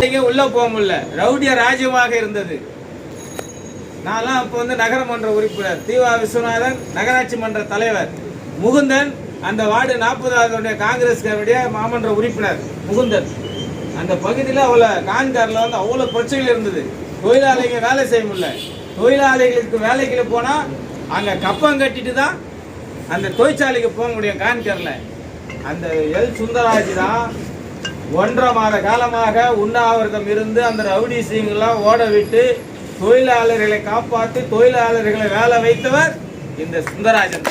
உள்ள போக முடியல, ரவுடிய ராஜ்யமாக இருந்தது. நான்லாம் அப்போ நகரமன்ற உறுப்பினர், தீவா விஸ்வநாதன் நகராட்சி மன்ற தலைவர், முகுந்தன் அந்த வார்டு 40வது காங்கிரஸ்காருடைய மாமன்ற உறுப்பினர் முகுந்தன். அந்த பகுதியில் கான்கார்ல அவ்வளோ பிரச்சனைகள் இருந்தது. தொழிலாளிங்க வேலை செய்ய முடியல. தொழிலாளிகளுக்கு வேலைக்கு போனா அங்க கப்பம் கட்டிட்டு தான் அந்த தொழிற்சாலைக்கு போக முடியும். கான்கார்ல அந்த எல் சுந்தராஜ் தான் 1.5 மாத காலமாக உண்ணாவிரதம் இருந்து அந்த ரவுடி சிங்கெல்லாம் ஓட விட்டு தொழிலாளர்களை காப்பாற்றி தொழிலாளர்களை வேலை வைத்தவர் இந்த சுந்தராஜன்.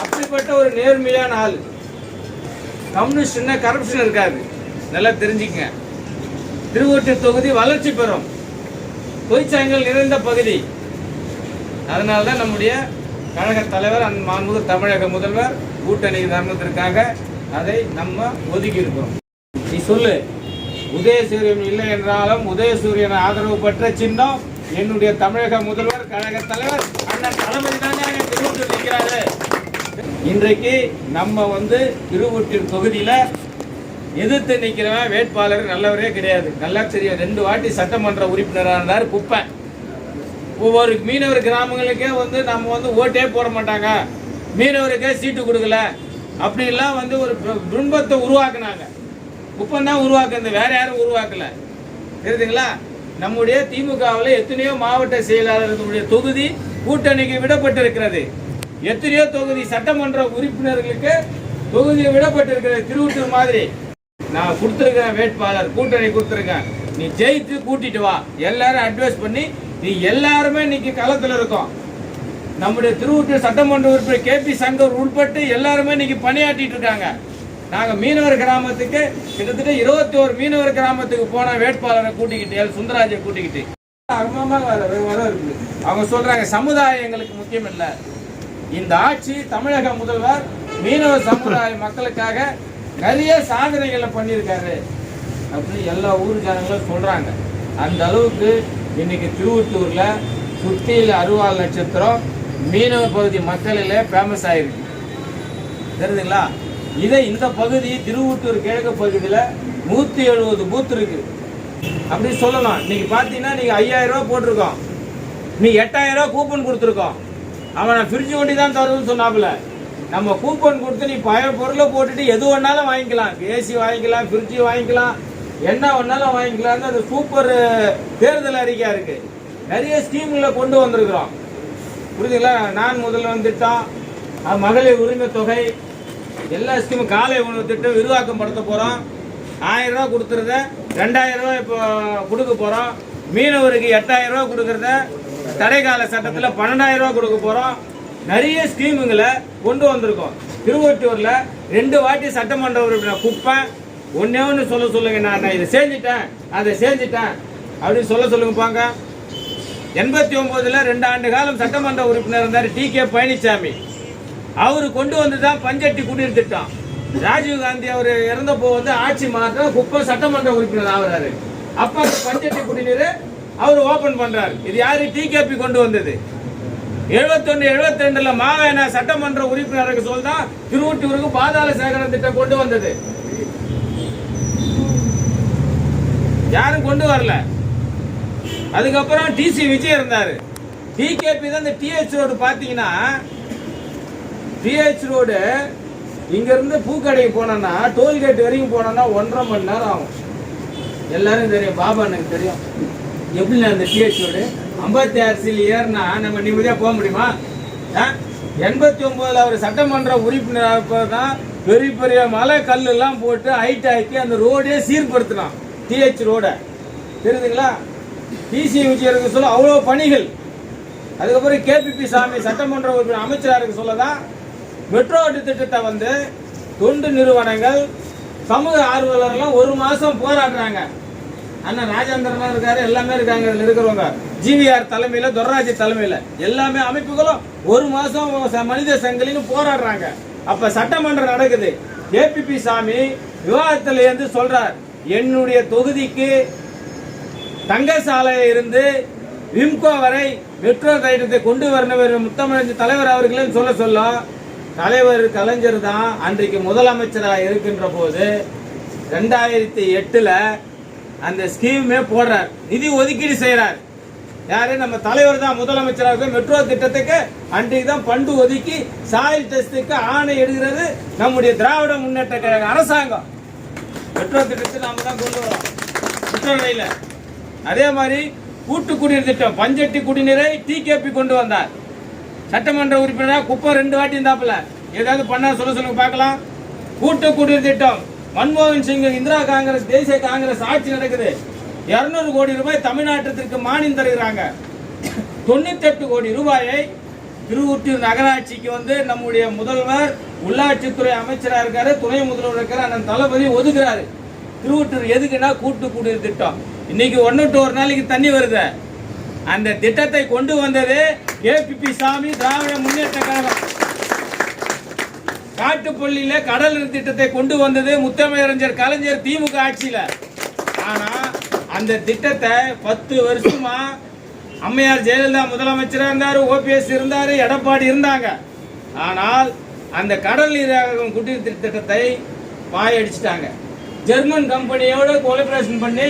அப்படிப்பட்ட ஒரு நேர்மையான ஆள். கம்யூனிஸ்ட் கரப்ஷன் இருக்காது, நல்லா தெரிஞ்சுக்கங்க. திருவொற்றியூர் தொகுதி வளர்ச்சி பெறும், தொழிற்சங்கங்கள் நிறைந்த பகுதி. அதனால்தான் நம்முடைய கழக தலைவர் மாண்புமிகு தமிழக முதல்வர் கூட்டணி தர்மத்திற்காக அதை நம்ம ஒதுக்கி இருக்கிறோம். நீ சொல்லு, உதயசூரியன் இல்லை என்றாலும் உதயசூரியன் ஆதரவு பெற்ற சின்னம் என்னுடைய தமிழக முதல்வர் கழக தலைவர் அண்ணன் தளபதி தானே திருவொற்றியூர் நிற்கிறாரு. இன்றைக்கு நம்ம திருவொற்றியூர் தொகுதியில எதிர்த்து நிற்கிறவன் வேட்பாளர் நல்லவரே கிடையாது. நல்லா தெரியும். 2 வாட்டி சட்டமன்ற உறுப்பினராக இருந்தார் குப்பை. ஒவ்வொரு மீனவர் கிராமங்களுக்கே நம்ம ஓட்டே போட மாட்டாங்க, மீனவருக்கே சீட்டு கொடுக்கல அப்படிலாம் ஒரு துன்பத்தை உருவாக்குனாங்க. குப்பம் தான் உருவாக்குறது, வேற யாரும் உருவாக்கல. தெரியுதுங்களா? நம்முடைய திமுகவில் எத்தனையோ மாவட்ட செயலாளர்களுடைய தொகுதி கூட்டணிக்கு விடப்பட்டிருக்கிறது. எத்தனையோ தொகுதி சட்டமன்ற உறுப்பினர்களுக்கு தொகுதி விடப்பட்டிருக்கிறது. திருவொற்றியூர் மாதிரி நான் கொடுத்துருக்கேன் வேட்பாளர், கூட்டணி கொடுத்துருக்கேன். நீ ஜெயித்து கூட்டிட்டு வா, எல்லாரும் அட்வைஸ் பண்ணி நீ எல்லாருமே இன்னைக்கு களத்தில் இருக்கோம். நம்முடைய திருவொற்றியூர் சட்டமன்ற உறுப்பினர் KP சங்கர் உட்பட்டு எல்லாருமே இன்னைக்கு பணியாற்றிட்டு இருக்காங்க. நாங்க மீனவர் கிராமத்துக்கு கிட்டத்தட்ட 21 மீனவர் கிராமத்துக்கு போன வேட்பாளரை கூட்டிக்கிட்டு சுந்தராஜை கூட்டிக்கிட்டு அவங்க சொல்றாங்க சமுதாயம் எங்களுக்கு முக்கியம் இல்லை, இந்த ஆட்சி தமிழக முதல்வர் மீனவ சமுதாய மக்களுக்காக நிறைய சாதனைகளை பண்ணியிருக்காரு அப்படின்னு எல்லா ஊர் ஜனங்களும் சொல்றாங்க. அந்த அளவுக்கு இன்னைக்கு திருவொற்றியூர்ல சுத்தியில் அருவாள் நட்சத்திரம் மீனவ பகுதி மக்களில் ஃபேமஸ் ஆயிருக்கு. தெரியுதுங்களா? இந்த பகுதி திருவொற்றியூர் கிழக்கு பகுதியில் 170 பூத் இருக்கு அப்படி சொல்லலாம். இன்னைக்கு பார்த்தீங்கன்னா நீங்க 5000 ரூபா போட்டிருக்கோம், நீ 8000 ரூபா கூப்பன் கொடுத்துருக்கோம். அவனை ஃப்ரிட்ஜ் வண்டி தான் தருதுன்னு சொன்னாப்புல. நம்ம கூப்பன் கொடுத்து நீ பழைய பொருளை போட்டுட்டு எது வேணாலும் வாங்கிக்கலாம், ஏசி வாங்கிக்கலாம், ஃப்ரிட்ஜ் வாங்கிக்கலாம், என்ன வேணாலும் வாங்கிக்கலாம். அது சூப்பர் தேர்தல் அறிக்கையா இருக்கு. நிறைய ஸ்கீம்களை கொண்டு வந்திருக்கிறோம். புரியுதுங்களா? நான் முதல்வன் திட்டம், மகளிர் உரிமை தொகை, எல்லா ஸ்கீமும், காலை உணவு திட்டம் விரிவாக்கம் படுத்த போறோம். 1000 ரூபா கொடுத்துருத 2000 ரூபா இப்போ கொடுக்க போறோம். மீனவருக்கு 8000 ரூபா கொடுக்கறத தடைக்கால சட்டத்தில் 12000 ரூபா கொடுக்க போறோம். நிறைய ஸ்கீமுங்களை கொண்டு வந்திருக்கோம். திருவொற்றியூர்ல 2 வாட்டி சட்டமன்ற உறுப்பினர் குப்பை. ஒன்னு சொல்லுங்க, நான் இதை செஞ்சுட்டேன் அதை செஞ்சுட்டேன் அப்படின்னு சொல்லுங்க பாங்க. 89ல் 2 ஆண்டு காலம் சட்டமன்ற உறுப்பினர் இருந்தார் TK பழனிசாமி. அவரு கொண்டு வந்துதான் பஞ்சட்டி குடிநீர் திட்டம். ராஜீவ்காந்தி அவர் இறந்தப்போ ஆட்சி மாற்றம் குப்பை சட்டமன்ற உறுப்பினர் ஆகிறாரு. அப்ப பஞ்சட்டி குடிநீர் அவர் ஓபன் பண்றாரு. இது யாரு? TKP கொண்டு வந்தது. 71 72ல் மாவேனா சட்டமன்ற உறுப்பினருக்கு சொல்தான் திருவொற்றியூருக்கு பாதாள சேகரம் திட்டம் கொண்டு வந்தது. யாரும் கொண்டு வரல. அதுக்கப்புறம் TC விஜய் இருந்தாரு. TKP தான் இந்த TH ரோடு பாத்தீங்கன்னா, TH ரோடு இங்க இருந்து பூக்கடைக்கு போனோம்னா டோல்கேட் வரைக்கும் போனோம்னா 1.5 மணி நேரம் ஆகும். எல்லாரும் தெரியும், பாபா எனக்கு தெரியும். எப்படி அந்த TH ரோடு 56 ஏறினா நம்ம நிம்மதியா போக முடியுமா? 89ல் அவர் சட்டமன்ற உறுப்பினராக தான் பெரிய பெரிய மலை கல் எல்லாம் போட்டு ஹைட் ஆக்கி அந்த ரோடே சீர்படுத்தினான் TH ரோட. தெரியுதுங்களா? TC விஜயருக்கு சொல்ல அவ்வளவு பணிகள். அதுக்கப்புறம் KPP சாமி சட்டமன்ற உறுப்பினர் அமைச்சராருக்கு சொல்லதான் மெட்ரோ திட்டத்தை தொண்டு நிறுவனங்கள் சமூக ஆர்வலர்கள் 1 மாசம் போராடுறாங்க. அண்ணன் ராஜேந்திரன் இருக்காரு, எல்லாமே இருக்காங்க. இதுல இருக்கிறவங்க GVR தலைமையில, துரராஜ் தலைமையில எல்லாமே அமைப்புகளும் 1 மாசம் மனித சங்கிலின்னு போராடுறாங்க. அப்ப சட்டமன்றம் நடக்குது. KPP சாமி விவாதத்துல சொல்றார், என்னுடைய தொகுதிக்கு தங்கசாலை இருந்து விம்கோ வரை மெட்ரோ திட்டத்தை கொண்டு வரணும் முத்தமிழ் தலைவர் அவர்களே சொல்ல தலைவர் கலைஞர் தான் அன்றைக்கு முதலமைச்சராக இருக்கின்ற போது 2008 அந்த ஸ்கீமே போடுறார், நிதி ஒதுக்கீடு செய்யறார். யாரு? நம்ம தலைவர் தான் முதலமைச்சராக. மெட்ரோ திட்டத்துக்கு அன்றைக்கு தான் பண்டு ஒதுக்கி சாயில் டெஸ்டுக்கு ஆணை எடுக்கிறது நம்முடைய திராவிட முன்னேற்ற கழக அரசாங்கம். மெட்ரோ திட்டத்தை நாம தான் கொண்டு வரோம் மெட்ரோ ரயில. அதே மாதிரி கூட்டு குடிநீர் திட்டம், பஞ்சட்டி குடிநீரை டிகேபி கொண்டு வந்தார். சட்டமன்ற உறுப்பினராக குப்பை 2 வாட்டி இருந்தாப்புல. ஏதாவது பண்ணா சொல்லுங்க பார்க்கலாம். கூட்டு குடிநீர் திட்டம், மன்மோகன் சிங், இந்திரா காங்கிரஸ், தேசிய காங்கிரஸ் ஆட்சி நடக்குது. 200 கோடி ரூபாய் தமிழ்நாட்டிற்கு மானியம் தருகிறாங்க. 98 கோடி ரூபாயை திருவொற்றியூர் நகராட்சிக்கு நம்முடைய முதல்வர், உள்ளாட்சித்துறை அமைச்சராக இருக்காரு, துணை முதல்வர் இருக்காரு, அண்ணன் தளபதி ஒதுக்குறாரு. திருவொற்றியூர் எதுக்குன்னா கூட்டு குடிநீர் திட்டம். இன்னைக்கு 1 to 1 நாளைக்கு தண்ணி வருது. அந்த திட்டத்தை கொண்டு வந்தது கேபிபி சாமி, திராவிட முன்னேற்ற கழகம். காட்டுப்பள்ளியில கடல் நீர் திட்டத்தை கொண்டு வந்தது முத்தமிழறிஞர் கலைஞர், திமுக ஆட்சியில. ஆனா அந்த திட்டத்தை 10 வருஷமா அம்மையார் ஜெயலலிதா முதலமைச்சராக இருந்தாரு, ஓபிஎஸ் இருந்தாரு, எடப்பாடி இருந்தாங்க. ஆனால் அந்த கடல் நீர் குடிநீர் திட்டத்தை பாயடிச்சிட்டாங்க. ஜெர்மன் கம்பெனியோட கோலபரேஷன் பண்ணி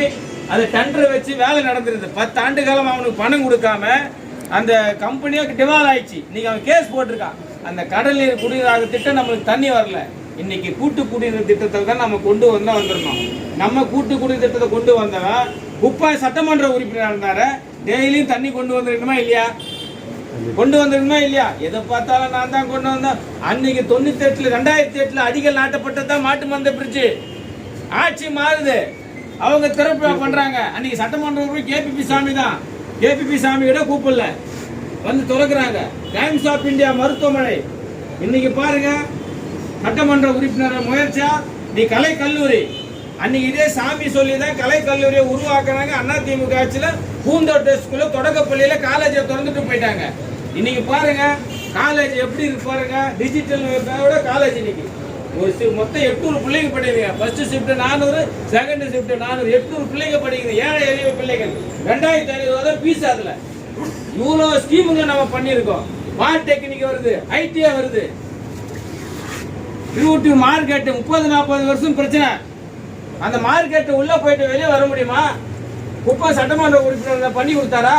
அதை டெண்டர் வச்சு வேலை நடந்துருது. 10 ஆண்டு காலம் அவனுக்கு பணம் கொடுக்காம அந்த கம்பெனியோட டிவால் ஆயிடுச்சு. இன்னைக்கு அவன் கேஸ் போட்டிருக்கான். அந்த கடல் நீர் குடிநீர் திட்டம் நம்மளுக்கு தண்ணி வரல. இன்னைக்கு கூட்டு குடிநீர் திட்டத்தை தான் நம்ம கொண்டு வந்துடணும். நம்ம கூட்டு குடிநீர் திட்டத்தை கொண்டு வந்தவன் குப்பாய் சட்டமன்ற உறுப்பினர் இருந்தாரு. டெய்லியும் தண்ணி கொண்டு வந்துருக்கணுமா இல்லையா? கொண்டு வந்துருக்கணுமா இல்லையா? எதை பார்த்தாலும் நான் தான் கொண்டு வந்தேன். அன்னைக்கு 2008 அடிகள் நாட்டப்பட்டதான் மாட்டு மந்த பிரிச்சு ஆட்சி மாறுது. அவங்க திறப்பு பண்றாங்க. அன்னைக்கு சட்டமன்ற உறுப்பினர் கேபிபி சாமி தான். கேபிபி சாமியோட கூப்பிடல திறக்கிறாங்க. டைம்ஸ் ஆஃப் இந்தியா மருத்துவமனை இன்னைக்கு பாருங்க, சட்டமன்ற உறுப்பினர் முயற்சியா நீ கலை கல்லூரி. அன்னைக்கு இதே சாமி சொல்லிதான் கலை கல்லூரியை உருவாக்குறாங்க. அதிமுக ஆட்சியில பூந்தோட்ட ஸ்கூல்ல, தொடக்கப்பள்ளியில காலேஜை திறந்துட்டு போயிட்டாங்க. இன்னைக்கு பாருங்க காலேஜ் எப்படி இருக்கு பாருங்க. டிஜிட்டல் காலேஜ் இன்னைக்கு மொத்தம் 800 பிள்ளைங்க படிக்கிறீங்க. ஃபர்ஸ்ட் ஷிஃப்ட் 400, செகண்ட் ஷிஃப்ட் 400, 800 பிள்ளைங்க படிக்கிறீங்க. ஏழை எளிய பிள்ளைகள். 2500 ஃபீஸ். அதுல இவ்வளவு ஸ்கீமுங்க நம்ம பண்ணிருக்கோம். பாலிடெக்னிக் வருது, ஐடிஐ வருது. திருவொற்றியூர் மார்க்கெட் 30-40 வருஷம் பிரச்சனை. அந்த மார்க்கெட் உள்ள போயிட்டு வெளியே வர முடியுமா? குப்பை சட்டமன்ற உறுப்பினர் பண்ணி கொடுத்தாரா?